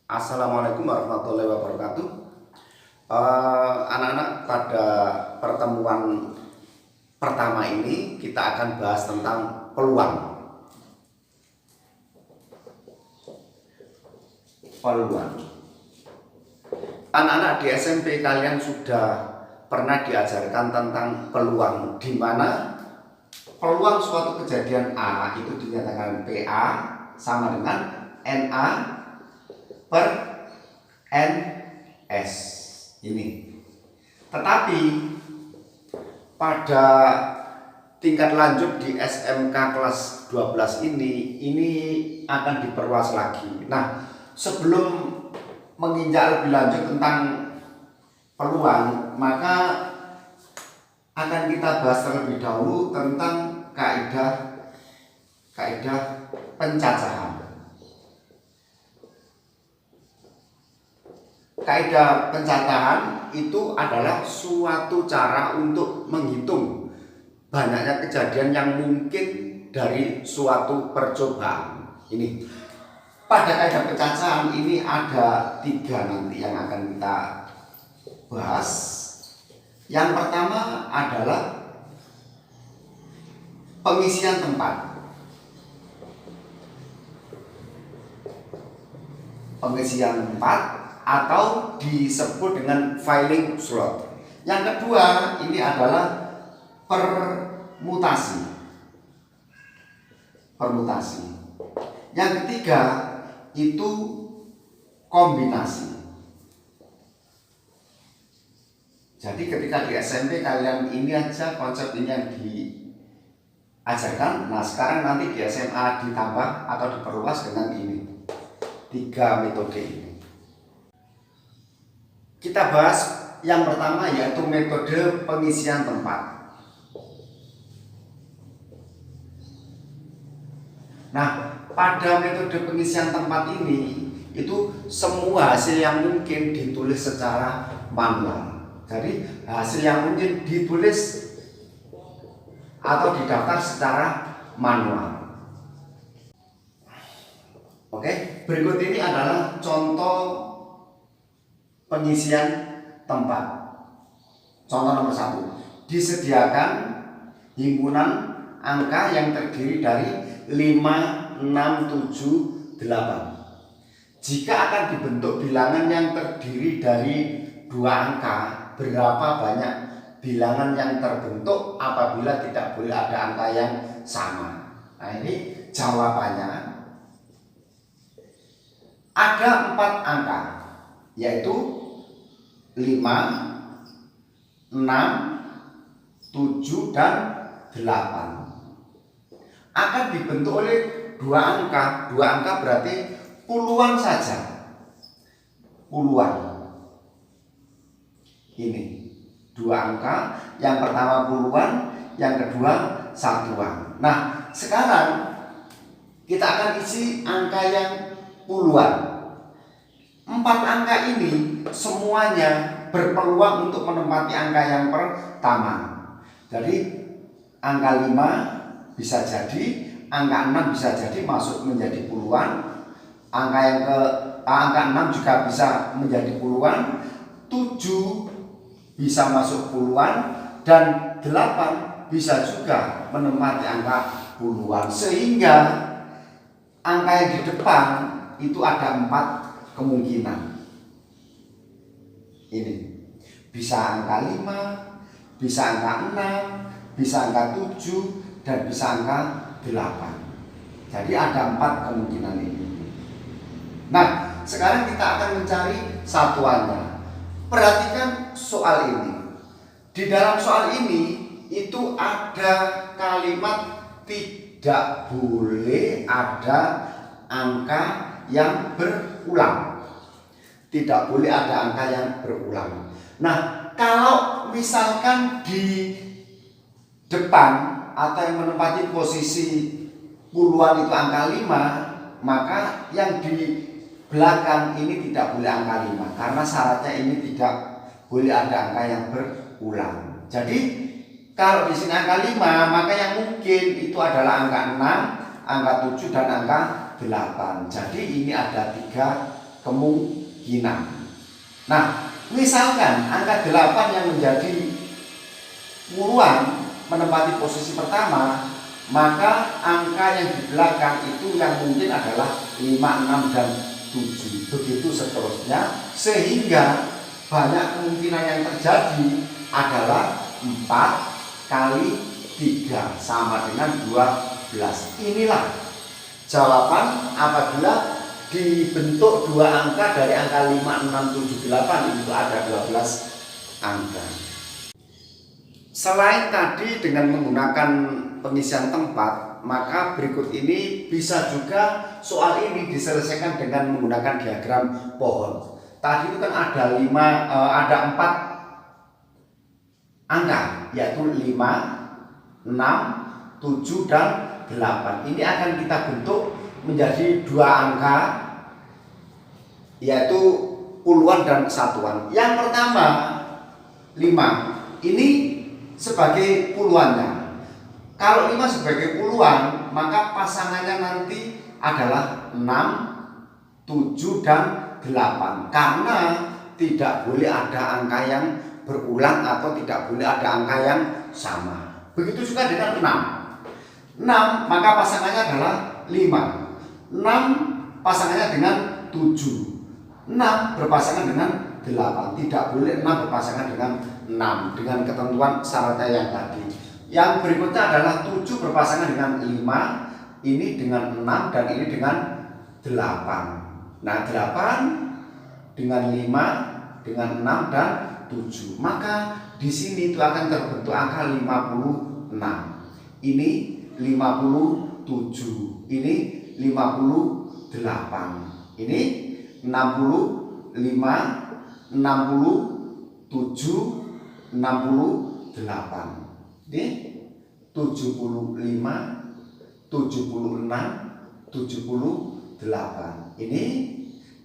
Assalamualaikum warahmatullahi wabarakatuh. Anak-anak, pada pertemuan pertama ini kita akan bahas tentang peluang. Anak-anak di SMP kalian sudah pernah diajarkan tentang peluang, di mana peluang suatu kejadian A itu dinyatakan PA sama dengan NA per NS ini. Tetapi pada tingkat lanjut di SMK kelas 12 ini akan diperluas lagi. Nah, sebelum menginjak lebih lanjut tentang peluang, maka akan kita bahas terlebih dahulu tentang kaidah pencacahan. Kaidah pencacahan itu adalah suatu cara untuk menghitung banyaknya kejadian yang mungkin dari suatu percobaan. Ini pada kaidah pencacahan ini ada 3 nanti yang akan kita bahas. Yang pertama adalah pengisian tempat. Pengisian tempat atau disebut dengan filling slot. Yang kedua ini adalah permutasi. Yang ketiga itu kombinasi. Jadi ketika di SMP kalian ini aja konsep ini yang diajarkan. Nah, sekarang nanti di SMA ditambah atau diperluas dengan ini 3 metode ini. Kita bahas yang pertama, yaitu metode pengisian tempat. Nah, pada metode pengisian tempat ini itu semua hasil yang mungkin ditulis secara manual. Jadi hasil yang mungkin ditulis atau didaftar secara manual. Oke, berikut ini adalah contoh pengisian tempat. Contoh nomor 1, disediakan himpunan angka yang terdiri dari 5, 6, 7, 8. Jika akan dibentuk bilangan yang terdiri dari 2 angka, berapa banyak bilangan yang terbentuk apabila tidak boleh ada angka yang sama? Nah, ini jawabannya ada 4 angka, yaitu 5, 6, 7, dan 8. Akan dibentuk oleh 2 angka. 2 angka berarti puluhan saja. Puluhan. Ini 2 angka. Yang pertama puluhan, yang kedua satuan. Nah, sekarang kita akan isi angka yang puluhan. 4 angka ini semuanya berpeluang untuk menempati angka yang pertama. Jadi angka 5 bisa jadi, angka 6 bisa jadi masuk menjadi puluhan. Angka 6 juga bisa menjadi puluhan, 7 bisa masuk puluhan, dan 8 bisa juga menempati angka puluhan. Sehingga angka yang di depan itu ada 4 kemungkinan. Ini bisa angka 5, bisa angka 6, bisa angka 7, dan bisa angka 8. Jadi ada 4 kemungkinan ini. Nah, sekarang kita akan mencari satuannya. Perhatikan soal ini. Di dalam soal ini itu ada kalimat tidak boleh ada angka yang berulang. Tidak boleh ada angka yang berulang. Nah, kalau misalkan di depan atau yang menempati posisi puluhan itu angka 5, maka yang di belakang ini tidak boleh angka 5, karena syaratnya ini tidak boleh ada angka yang berulang. Jadi kalau di sini angka 5, maka yang mungkin itu adalah angka 6, angka 7, dan angka 8. Jadi ini ada 3 kemungkinan. Nah, misalkan angka 8 yang menjadi puluhan menempati posisi pertama, maka angka yang di belakang itu yang mungkin adalah 5, 6, dan 7. Begitu seterusnya, sehingga banyak kemungkinan yang terjadi adalah 4 kali 3 sama dengan 12. Inilah jawaban apabila dibentuk dua angka dari angka 5, 6, 7, 8 itu ada 12 angka. Selain tadi dengan menggunakan pengisian tempat, maka berikut ini bisa juga soal ini diselesaikan dengan menggunakan diagram pohon. Tadi itu kan ada 4 angka, yaitu 5, 6, 7, dan 8. Ini akan kita bentuk menjadi dua angka, yaitu puluhan dan satuan. Yang pertama 5, ini sebagai puluhannya. Kalau 5 sebagai puluhan, maka pasangannya nanti adalah 6, 7, dan 8. Karena tidak boleh ada angka yang berulang atau tidak boleh ada angka yang sama. Begitu juga dengan 6. 6 maka pasangannya adalah 5. 6 pasangannya dengan 7. 6 berpasangan dengan 8. Tidak boleh 6 berpasangan dengan 6 dengan ketentuan syaratnya yang tadi. Yang berikutnya adalah 7 berpasangan dengan 5, ini dengan 6, dan ini dengan 8. Nah, 8 dengan 5 dengan 6 dan 7. Maka di sini itu akan terbentuk angka 56. Ini 57. Ini 58. Ini 65, 67, 68. Ini 75, 76, 78. Ini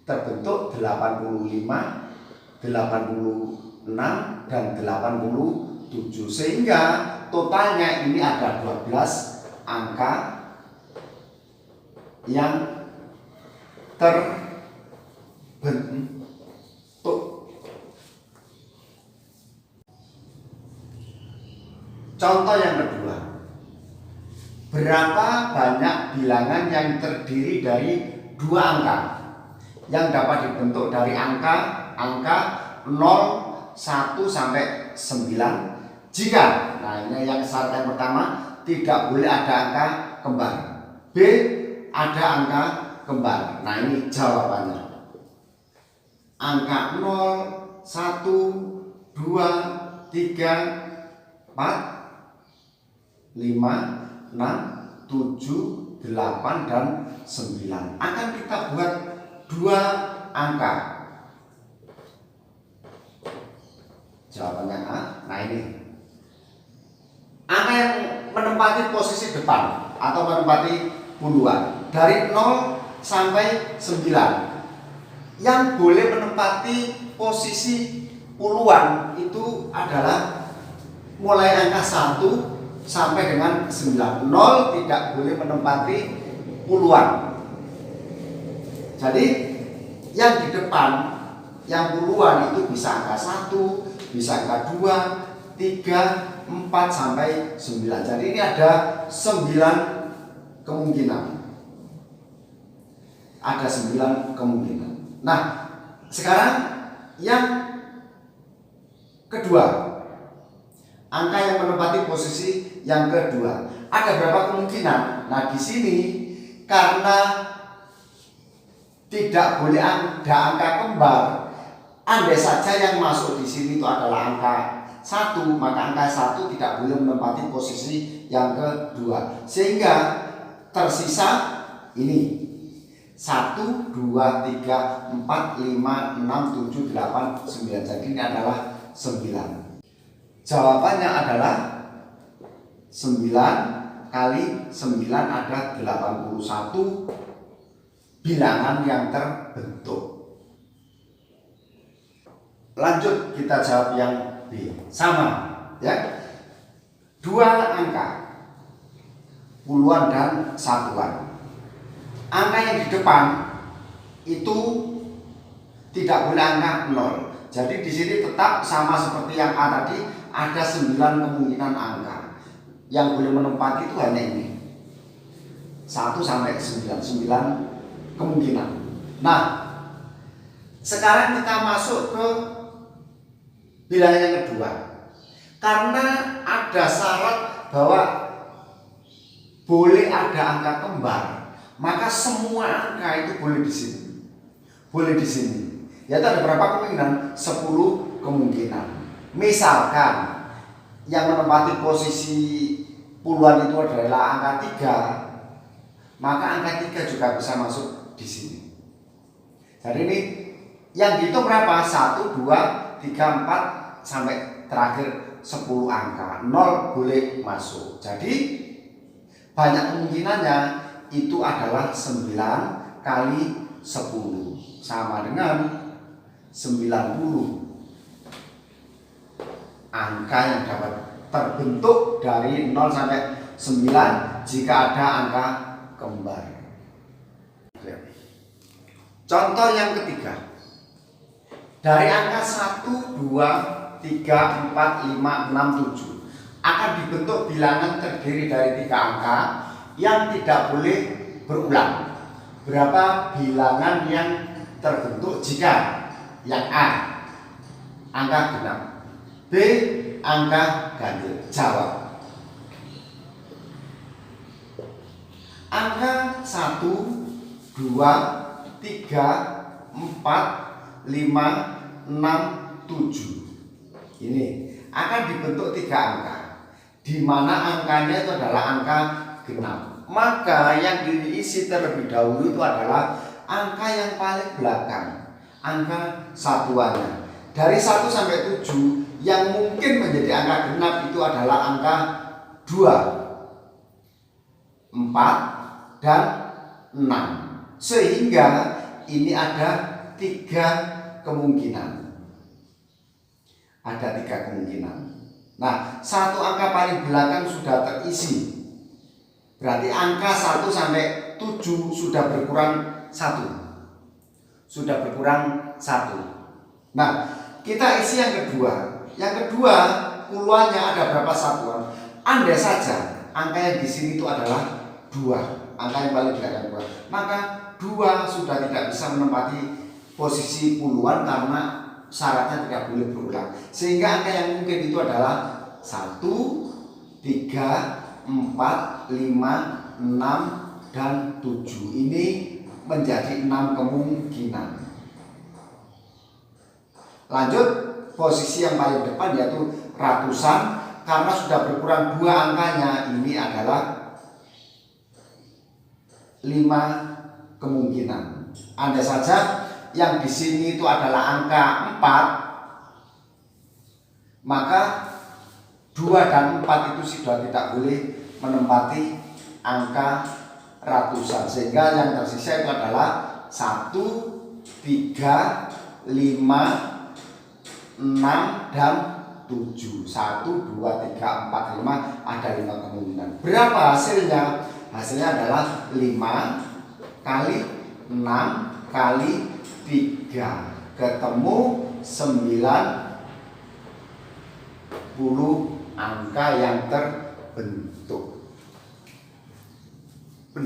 terbentuk 85, 86, dan 87. Sehingga totalnya ini ada 12 angka yang terbentuk. Contoh yang kedua, berapa banyak bilangan yang terdiri dari dua angka yang dapat dibentuk dari angka 0, 1 sampai 9 jika, nah ini yang syarat yang pertama, tidak boleh ada angka kembar. B, ada angka kembar. Nah, ini jawabannya. Angka 0, 1, 2, 3, 4, 5, 6, 7, 8, dan 9. Akan kita buat dua angka. Jawabannya A. Nah, ini angka yang menempati posisi depan atau menempati puluhan dari 0 sampai 9. Yang boleh menempati posisi puluhan itu adalah mulai angka 1 sampai dengan 9. 0 tidak boleh menempati puluhan. Jadi yang di depan, yang puluhan itu bisa angka 1, bisa angka 2, 3, 4 sampai 9. Jadi ini ada 9 kemungkinan. Ada 9 kemungkinan. Nah, sekarang yang kedua, angka yang menempati posisi yang kedua. Ada berapa kemungkinan? Nah, di sini karena tidak boleh ada angka kembar, andai saja yang masuk di sini itu adalah angka 1, maka angka 1 tidak boleh menempati posisi yang kedua. Sehingga tersisa ini 1, 2, 3, 4, 5, 6, 7, 8, 9. Jadi ini adalah 9. Jawabannya adalah 9 kali 9 ada 81 bilangan yang terbentuk. Lanjut kita jawab yang B. Sama, ya. Dua angka, puluhan dan satuan. Angka yang di depan itu tidak boleh angka 0. Jadi di sini tetap sama seperti yang A tadi, ada 9 kemungkinan angka. Yang boleh menempati itu hanya ini. 1 sampai 9 kemungkinan. Nah, sekarang kita masuk ke bilangan yang kedua. Karena ada syarat bahwa boleh ada angka kembar, maka semua angka itu boleh di sini. Boleh di sini. Yaitu ada berapa kemungkinan? 10 kemungkinan. Misalkan yang menempati posisi puluhan itu adalah angka 3, maka angka 3 juga bisa masuk di sini. Jadi ini yang dihitung berapa? 1, 2, 3, 4 sampai terakhir 10 angka. 0 boleh masuk. Jadi banyak kemungkinannya itu adalah 9 kali 10 sama dengan 90 angka yang dapat terbentuk dari 0 sampai 9 jika ada angka kembar. Contoh yang ketiga. Dari angka 1, 2, 3, 4, 5, 6, 7 akan dibentuk bilangan terdiri dari 3 angka yang tidak boleh berulang. Berapa bilangan yang terbentuk jika yang A angka genap, B angka ganjil? Jawab. Angka 1, 2, 3, 4, 5, 6, 7 ini akan dibentuk 3 angka, di mana angkanya itu adalah angka genap. Maka yang diisi terlebih dahulu itu adalah angka yang paling belakang, angka satuannya. Dari 1 sampai 7 yang mungkin menjadi angka genap itu adalah angka 2, 4, dan 6. Sehingga ini ada 3 kemungkinan. Ada 3 kemungkinan. Nah, satu angka paling belakang sudah terisi. Berarti angka 1 sampai 7 sudah berkurang 1. Sudah berkurang 1. Nah, kita isi yang kedua. Yang kedua, puluhannya ada berapa satuan? Andai saja angka yang di sini itu adalah 2, angka yang paling belakang 2. Maka 2 sudah tidak bisa menempati posisi puluhan karena syaratnya tidak boleh berulang. Sehingga angka yang mungkin itu adalah 1, 3, 4, 5, 6, dan 7. Ini menjadi 6 kemungkinan. Lanjut, posisi yang paling depan yaitu ratusan. Karena sudah berkurang 2 angkanya, ini adalah 5 kemungkinan. Andai saja yang di sini itu adalah angka 4, maka 2 dan 4 itu sudah tidak boleh menempati angka ratusan. Sehingga yang tersisa itu adalah 1, 3, 5, 6, dan 7. 1, 2, 3, 4, 5, ada 5 kemungkinan. Berapa hasilnya? Hasilnya adalah 5 kali 6 kali 3, ketemu 90 angka yang terbentuk.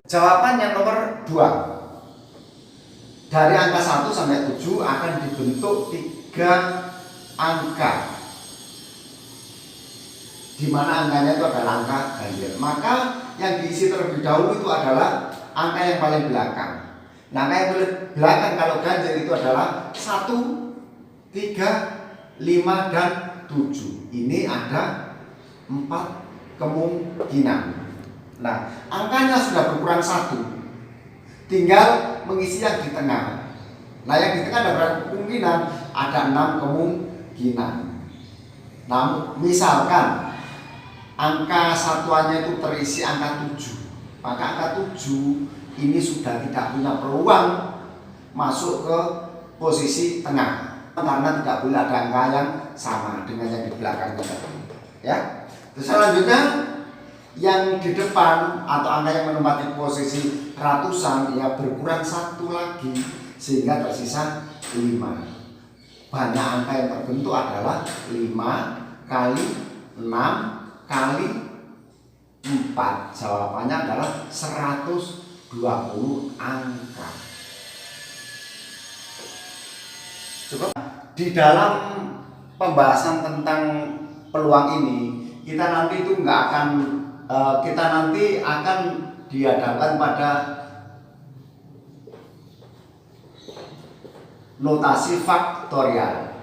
Jawaban yang nomor 2. Dari angka 1 sampai 7 akan dibentuk 3 angka, di mana angkanya itu adalah angka ganjil. Maka yang diisi terlebih dahulu itu adalah angka yang paling belakang. Nah, angka yang paling belakang kalau ganjil itu adalah 1, 3, 5, dan 7. Ini ada 4 kemungkinan. Nah, angkanya sudah berkurang 1. Tinggal mengisi yang di tengah. Nah, yang di tengah ada berapa kemungkinan? Ada 6 kemungkinan. Namun, misalkan angka satuannya itu terisi angka 7, maka angka 7 ini sudah tidak punya peluang masuk ke posisi tengah, karena tidak boleh ada angka yang sama dengan yang di belakangnya. Ya. Terus selanjutnya yang di depan atau angka yang menempati posisi ratusan ya berkurang 1 lagi, sehingga tersisa 5. Banyak angka yang terbentuk adalah 5 kali 6 kali 4. Jawabannya adalah 120 angka. Cukup. Di dalam pembahasan tentang peluang ini, kita nanti akan dihadapkan pada notasi faktorial.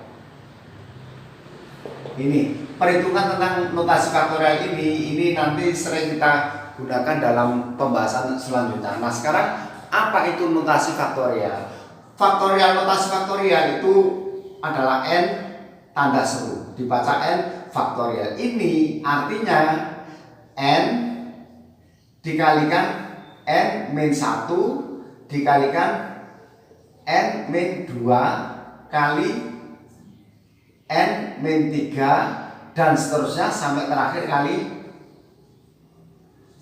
Ini perhitungan tentang notasi faktorial ini nanti sering kita gunakan dalam pembahasan selanjutnya. Nah, sekarang apa itu notasi faktorial? Notasi faktorial itu adalah n tanda seru, dibaca n faktorial. Ini artinya n dikalikan n-1 dikalikan n-2 kali n-3 dan seterusnya sampai terakhir kali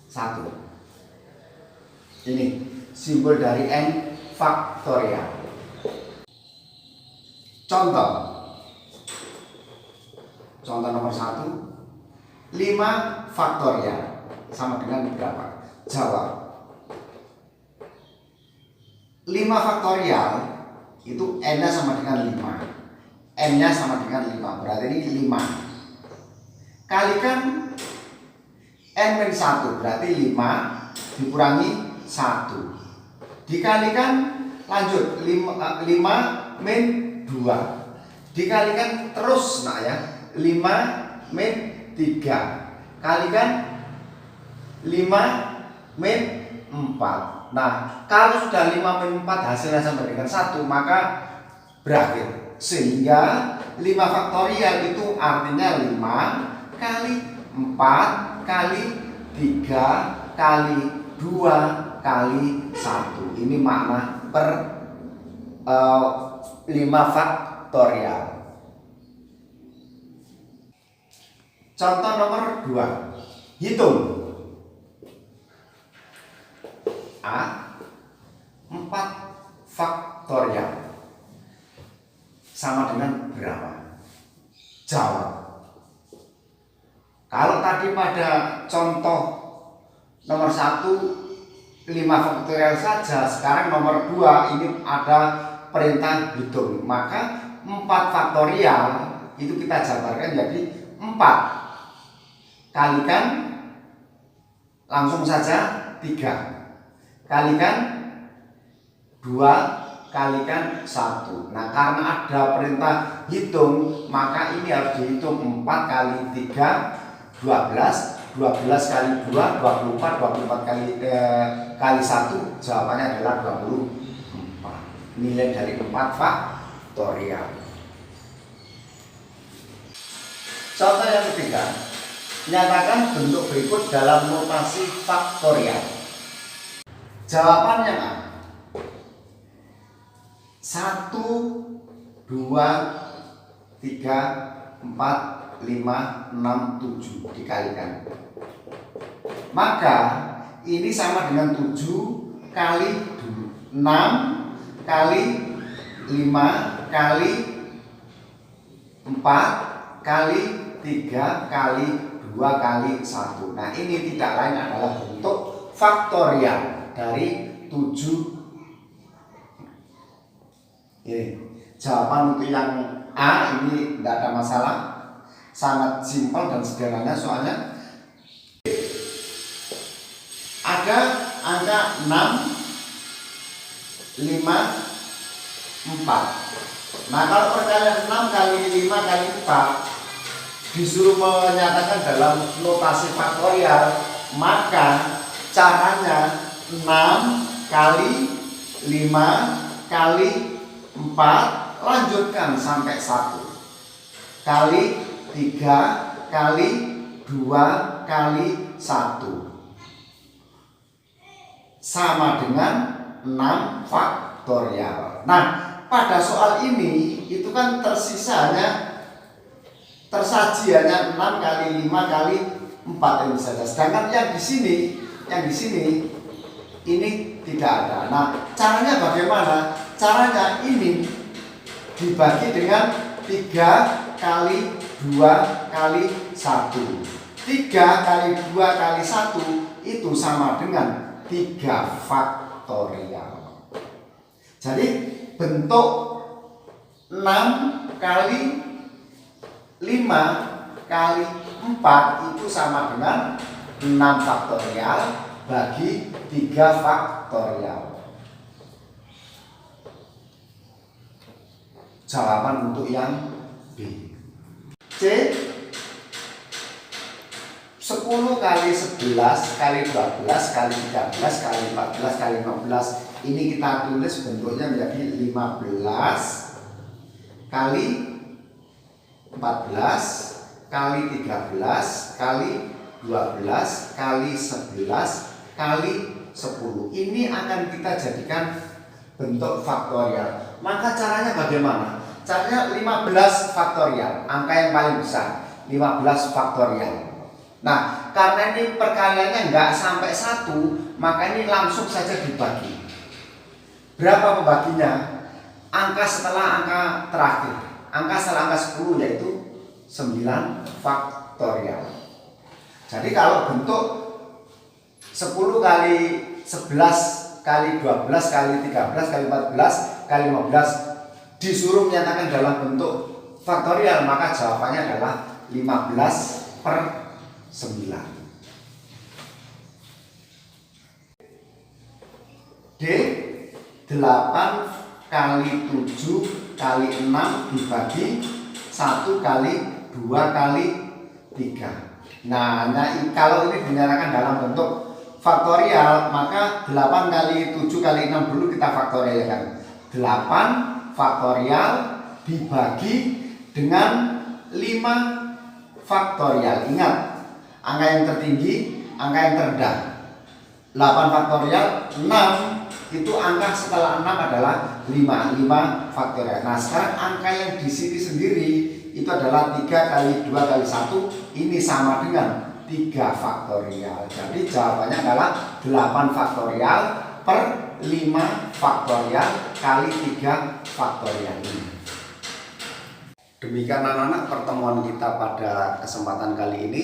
1. Ini simbol dari n faktorial. Contoh nomor 1, 5 faktorial sama dengan berapa? Jawab. 5 faktorial itu n-nya sama dengan 5. N-nya sama dengan 5, berarti ini 5. Kalikan n-1, berarti 5 dikurangi 1. Dikalikan lanjut 5 min 2. Dikalikan terus nak ya, 5 min 3. Kalikan 5 min 4. Nah, kalau sudah 5 min 4 hasilnya sama dengan 1, maka berakhir. Sehingga 5 faktorial itu artinya 5 kali 4 kali 3 kali 2 kali 1. Ini makna per 5 faktorial. Contoh nomor 2. Hitung. A 4 faktorial sama dengan berapa? Jawab. Kalau tadi pada contoh nomor 1 5 faktorial saja, sekarang nomor 2 ini ada perintah hitung. Maka 4 faktorial itu kita jabarkan jadi 4 kalikan langsung saja 3 kalikan 2 kalikan 1. Nah, karena ada perintah hitung, maka ini harus dihitung 4 kali 3 12, 12 kali 2 24, 24 kali 1, jawabannya adalah 24. Nilai dari 4 faktorial. Contoh yang ketiga, nyatakan bentuk berikut dalam notasi faktorial. Jawabannya A. 1, 2, 3, 4, 5, 6, 7 dikalikan. Maka ini sama dengan 7 kali 6 kali 5 kali 4 kali 3 kali 2 kali 1. Nah, ini tidak lain adalah bentuk faktorial dari 7. Ini jawaban untuk yang A ini tidak ada masalah, sangat simpel dan sederhana. Soalnya ada angka 6, 5, 4. Nah, kalau perkalian 6 kali 5 kali 4 disuruh menyatakan dalam notasi faktorial, maka caranya 6 kali 5 kali 4 lanjutkan sampai 1 kali 3 kali 2 kali 1 sama dengan 6 faktorial. Nah, pada soal ini itu kan tersaji hanya 6 kali 5 kali 4 ini saja. Sedangkan yang di sini ini tidak ada. Nah, caranya bagaimana? Caranya ini dibagi dengan 3 kali 2 kali 1. 3 kali 2 kali 1 itu sama dengan 3 faktorial. Jadi bentuk 6 kali 5 kali 4 itu sama dengan 6 faktorial bagi 3 faktorial. Jawaban untuk yang B. C, 10 kali 11 kali 12 kali 13 kali 14 kali 15. Ini kita tulis bentuknya menjadi 15 kali 14 kali 13 kali 12 kali 11 kali 10. Ini akan kita jadikan bentuk faktorial. Maka caranya bagaimana? Caranya 15 faktorial, angka yang paling besar 15 faktorial. Nah, karena ini perkaliannya nggak sampai 1, maka ini langsung saja dibagi. Berapa pembaginya? Angka setelah angka terakhir, angka setelah angka 10 yaitu 9 faktorial. Jadi kalau bentuk 10 kali 11 kali 12 kali 13 kali 14 kali 15 disuruh menyatakan dalam bentuk faktorial, maka jawabannya adalah 15 per 9. D, 8 kali 7 kali 6 dibagi 1 kali 2 kali 3. Nah, kalau ini dinyatakan dalam bentuk faktorial, maka 8 kali 7 kali 6 dulu kita faktorialkan. 8 faktorial dibagi dengan 5 faktorial. Ingat, angka yang tertinggi, angka yang terendah. 8 faktorial, 6 itu angka setelah 6 adalah 5 faktorial. Nah, sekarang angka yang di sini sendiri itu adalah 3 kali 2 kali 1. Ini sama dengan 3 faktorial. Jadi jawabannya adalah 8 faktorial per 5 faktorial kali 3 faktorial ini. Demikian anak-anak pertemuan kita pada kesempatan kali ini.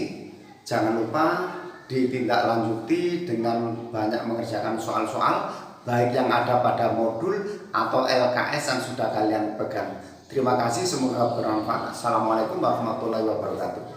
Jangan lupa ditindaklanjuti dengan banyak mengerjakan soal-soal baik yang ada pada modul atau LKS yang sudah kalian pegang. Terima kasih, semoga bermanfaat. Assalamualaikum warahmatullahi wabarakatuh.